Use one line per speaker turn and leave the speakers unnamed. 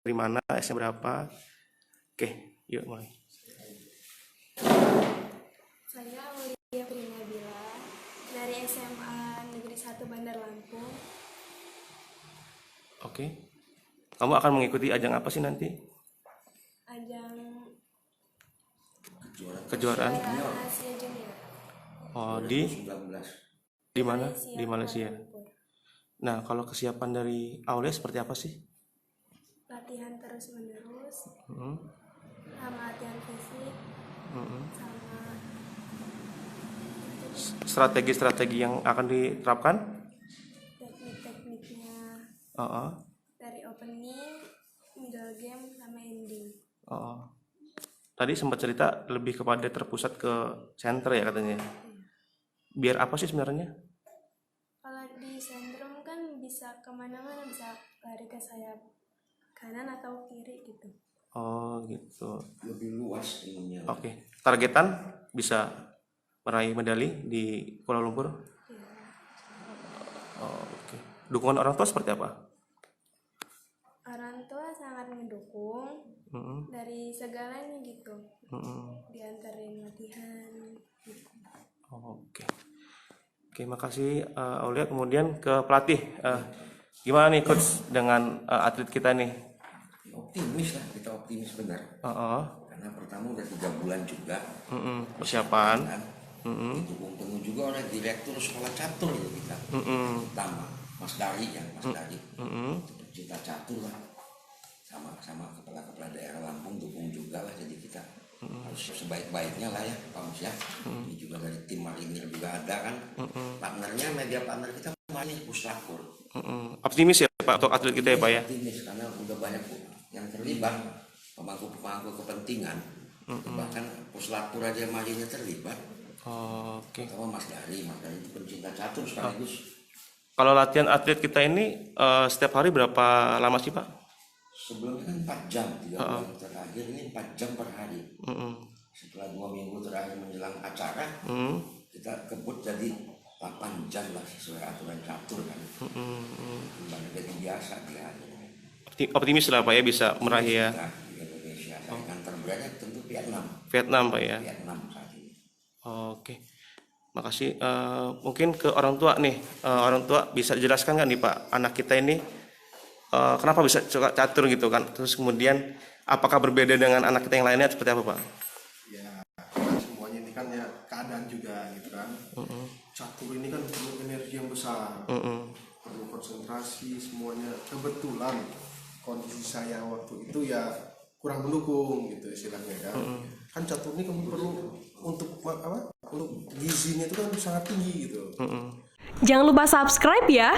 dari mana, SM berapa? Oke, yuk mulai.
Saya Aulia Prinabila dari SMA Negeri 1 Bandar Lampung.
Oke. Kamu akan mengikuti ajang apa sih nanti?
Ajang
Kejuaraan?
Asia Junior
Oh, di mana? Di Malaysia.
Kuala Lumpur.
Nah, kalau kesiapan dari Aulia seperti apa sih?
Latihan terus menerus,
Hmm.
sama latihan fisik,
Hmm.
sama
Strategi-strategi yang akan diterapkan?
teknik-tekniknya
Oh,
dari opening, middle game, sama ending.
oh. Tadi sempat cerita lebih kepada terpusat ke center ya katanya. Biar apa sih sebenarnya?
Kalau di sentrum kan bisa kemana-mana, bisa lari ke sayap kanan atau kiri gitu.
Oh gitu.
Lebih luas ininya.
Oke. Targetan bisa meraih medali di Kuala Lumpur?
Ya.
Oh, oke. Dukungan orang tua seperti apa?
Orang tua sangat mendukung
Mm-mm.
dari segalanya gitu,
Mm-mm.
diantarin latihan gitu.
Oh, oke. Oke, makasih Aulia. Kemudian ke pelatih. Gimana nih coach dengan atlet kita nih?
Optimis lah, kita optimis benar.
Oh,
Karena pertama udah 3 bulan juga.
persiapan.
Kan? Didukung penuh juga oleh direktur sekolah catur ya kita. Pertama, Mas Dari ya, Mas Dari. Pecinta catur lah. Sama kepala-kepala daerah Lampung dukung juga lah, jadi kita harus sebaik-baiknya lah ya Pak Mus ya. Ini juga dari tim Marinir juga ada kan. Partnernya, media partner kita Marinir Puslapur.
Optimis ya Pak untuk atlet kita ya Pak ya?
Optimis karena udah banyak yang terlibat, pemangku-pemangku kepentingan. Bahkan Puslapur aja Marinir terlibat.
Oh, oke.
Sama Mas Dari itu pencinta catur sekaligus.
Kalau latihan atlet kita ini setiap hari berapa lama sih Pak?
Sebelumnya kan 4 jam, 3 bulan terakhir ini 4 jam per hari. Setelah 2 minggu terakhir menjelang acara, kita kebut jadi 8 jam lah sesuai aturan catur kan. Kembali jadi biasa dia.
Optimis lah Pak ya bisa meraih ya.
Kita di Indonesia, saingan terberatnya tentu Vietnam.
Vietnam Pak ya.
Vietnam saat ini.
Oke. Makasih. Mungkin ke orang tua nih. Orang tua bisa jelaskan nggak nih Pak, anak kita ini kenapa bisa suka catur gitu kan? Terus kemudian apakah berbeda dengan anak kita yang lainnya seperti apa Pak?
Ya, kan semuanya ini kan ya keadaan juga gitu kan. Catur ini kan perlu energi yang besar, perlu konsentrasi semuanya. Kebetulan kondisi saya waktu itu ya kurang mendukung gitu istilahnya kan. Kan catur ini kan perlu untuk apa? Untuk gizinya itu kan sangat tinggi gitu.
Jangan lupa subscribe ya.